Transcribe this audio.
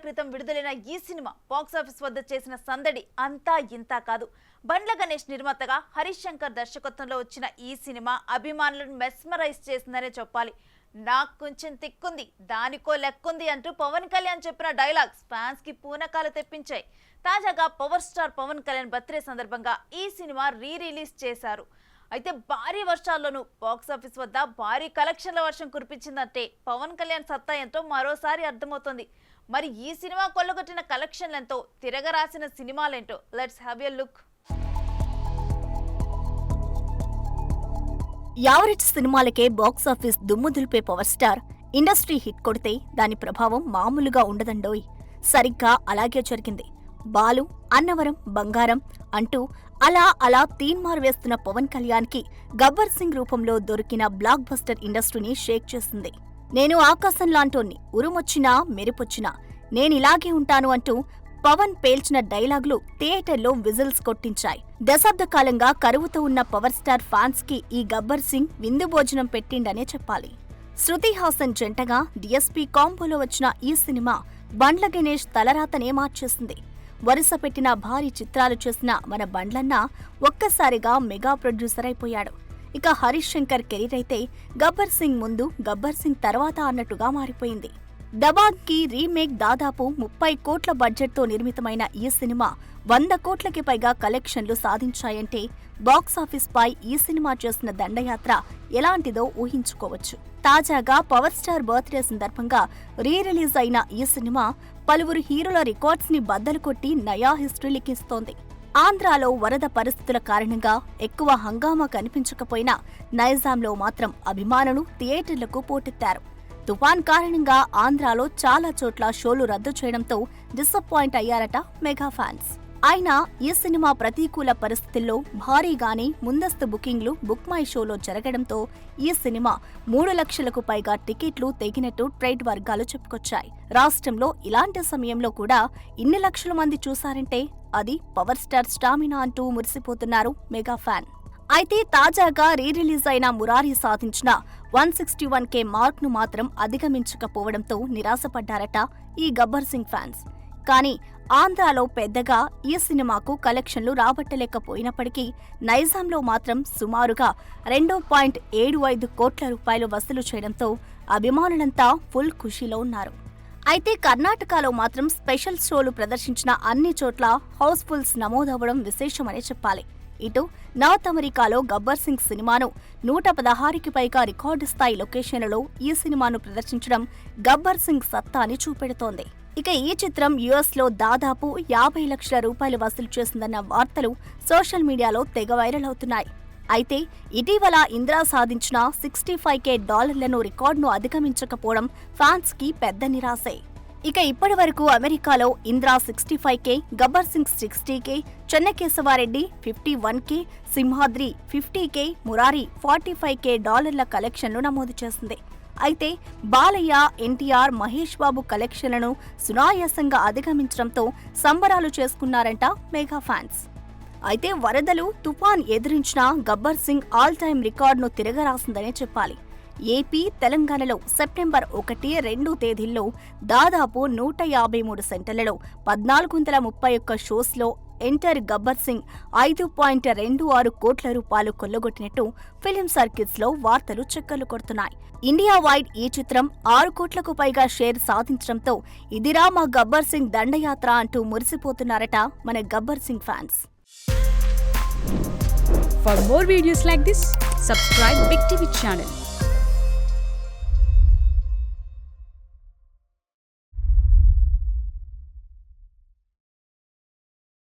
క్రితం విడుదలైన ఈ సినిమా బాక్సాఫీస్ వద్ద చేసిన సందడి అంతా ఇంతా కాదు. బండ్ల గణేష్ నిర్మాతగా హరీష్ శంకర్ దర్శకత్వంలో వచ్చిన ఈ సినిమా అభిమానులను మెస్మరైజ్ చేసిందనే చెప్పాలి. నాకు కొంచెం తిక్కుంది, దానికో లెక్కుంది అంటూ పవన్ కళ్యాణ్ చెప్పిన డైలాగ్స్ ఫ్యాన్స్ కి పూనకాలు తెప్పించాయి. తాజాగా power star Pawan Kalyan birthday సందర్భంగా ఈ సినిమా రిలీజ్ చేశారు. అయితే భారీ వర్షాల్లోనూ బాక్సాఫీస్ వద్ద భారీ కలెక్షన్ల వర్షం కురిపించిందంటే పవన్ కళ్యాణ్ సత్తా ఎంతో మరోసారి అర్థమవుతోంది. మరి ఈ సినిమా కొల్లగొట్టిన కలెక్షన్లెంతో, తిరగరాసిన సినిమాలేంటో let's have a look. Average సినిమాలకే బాక్సాఫీస్ దుమ్ము దులిపే పవర్ స్టార్ ఇండస్ట్రీ హిట్ కొడితే దాని ప్రభావం మామూలుగా ఉండదండోయ్. సరిగ్గా అలాగే జరిగింది. బాలు, అన్నవరం, బంగారం అంటూ అలా తీన్మార్ వేస్తున్న పవన్ కళ్యాణ్ కి గబ్బర్ సింగ్ రూపంలో దొరికిన బ్లాక్ బస్టర్ ఇండస్ట్రీని షేక్ చేసింది. నేను ఆకాశం లాంటోన్ని, ఉరుమొచ్చినా మెరుపొచ్చినా నేనిలాగే ఉంటాను అంటూ పవన్ పేల్చిన డైలాగులు థియేటర్లో విజిల్స్ కొట్టించాయి. దశాబ్ద కాలంగా కరువుతో ఉన్న పవర్ స్టార్ ఫ్యాన్స్ కి ఈ గబ్బర్ సింగ్ విందు భోజనం పెట్టిండనే చెప్పాలి. శృతి హాసన్ జంటగా డిఎస్పీ కాంబోలో వచ్చిన ఈ సినిమా బండ్ల గణేష్ తలరాతనే మార్చేసింది. వరుస పెట్టిన భారీ చిత్రాలు చేసిన మన బండ్లన్న ఒక్కసారిగా మెగా ప్రొడ్యూసర్ అయిపోయాడు. ఇక హరీష్ శంకర్ కెరీర్ అయితే గబ్బర్ సింగ్ ముందు, గబ్బర్ సింగ్ తర్వాత అన్నట్టుగా మారిపోయింది. దబాంగ్ కి రీమేక్ దాదాపు 30 కోట్ల బడ్జెట్తో నిర్మితమైన ఈ సినిమా 100 కోట్లకి పైగా కలెక్షన్లు సాధించాయంటే బాక్సాఫీస్ పై ఈ సినిమా చేసిన దండయాత్ర ఎలాంటిదో ఊహించుకోవచ్చు. తాజాగా పవర్ స్టార్ బర్త్డే సందర్భంగా రిలీజ్ అయిన ఈ సినిమా పలువురు హీరోల రికార్డ్స్ ని బద్దలు కొట్టి నయా హిస్టరీ లిఖిస్తోంది. ఆంధ్రాలో వరద పరిస్థితుల కారణంగా ఎక్కువ హంగామా కనిపించకపోయినా నైజాంలో మాత్రం అభిమానులు థియేటర్లకు పోటెత్తారు. తుఫాన్ కారణంగా ఆంధ్రాలో చాలా చోట్ల షోలు రద్దు చేయడంతో డిసప్పాయింట్ అయ్యారట మెగా ఫ్యాన్స్. అయినా ఈ సినిమా ప్రతికూల పరిస్థితుల్లో భారీగానే ముందస్తు బుకింగ్లు బుక్ మై షోలో జరగడంతో ఈ సినిమా 3 లక్షలకు పైగా టికెట్లు తెగినట్టు ట్రేడ్ వర్గాలు చెప్పుకొచ్చాయి. రాష్ట్రంలో ఇలాంటి సమయంలో కూడా ఇన్ని లక్షల మంది చూశారంటే అది పవర్ స్టార్ స్టామినా అంటూ మురిసిపోతున్నారు మెగా ఫ్యాన్. అయితే తాజాగా రిలీజ్ అయిన మురారి సాధించిన 161K మార్క్ ను మాత్రం అధిగమించకపోవడంతో నిరాశపడ్డారట ఈ గబ్బర్ సింగ్ ఫ్యాన్స్. కానీ ఆంధ్రాలో పెద్దగా ఈ సినిమాకు కలెక్షన్లు రాబట్టలేకపోయినప్పటికీ నైజాంలో మాత్రం సుమారుగా 2.75 కోట్ల రూపాయలు వసూలు చేయడంతో అభిమానులంతా ఫుల్ ఖుషీలో ఉన్నారు. అయితే కర్ణాటకలో మాత్రం స్పెషల్ షోలు ప్రదర్శించిన అన్ని చోట్ల హౌస్ఫుల్స్ నమోదవ్వడం విశేషమనే చెప్పాలి. ఇటు నార్త్ అమెరికాలో గబ్బర్ సింగ్ సినిమాను 116కి పైగా రికార్డు స్థాయి లొకేషన్లలో ఈ సినిమాను ప్రదర్శించడం గబ్బర్ సింగ్ సత్తాని చూపెడుతోంది. ఇక ఈ చిత్రం యుఎస్లో దాదాపు 50 లక్షల రూపాయలు వసూలు చేసిందన్న వార్తలు సోషల్ మీడియాలో తెగ వైరల్ అవుతున్నాయి. అయితే ఇటీవల ఇంద్రా సాధించిన $65K రికార్డును అధిగమించకపోవడం ఫ్యాన్స్ కి పెద్ద నిరాశే. ఇక ఇప్పటి వరకు అమెరికాలో Indra 65K, Gabbar Singh 60K, చెన్నకేశవారెడ్డి 51K, Simhadri 50K, Murari $45K కలెక్షన్లు నమోదు చేసింది. అయితే బాలయ్య, ఎన్టీఆర్, మహేష్ బాబు కలెక్షన్లను సునాయాసంగా అధిగమించడంతో సంబరాలు చేసుకున్నారంట మెగా ఫ్యాన్స్. అయితే వరదలు, తుఫాన్ ఎదిరించిన గబ్బర్ సింగ్ ఆల్ టైమ్ రికార్డును తిరగరాసిందనే చెప్పాలి. ఏపీ, తెలంగాణలో సెప్టెంబర్ 1, 2 తేదీల్లో దాదాపు 153 సెంటర్లలో 1431 షోస్లో ఎంటర్ గబ్బర్ సింగ్ 5.26 కోట్ల రూపాయలు కొల్లగొట్టినట్టు ఫిలిం సర్కిల్స్ లో వార్తలు చక్కర్లు కొడుతున్నాయి. ఇండియా వైడ్ ఈ చిత్రం 6 కోట్లకు పైగా షేర్ సాధించడంతో ఇదిరా మా గబ్బర్ సింగ్ దండయాత్ర అంటూ మురిసిపోతున్నారట మన Gabbar Singh fans. For more videos like this, subscribe Big TV channel.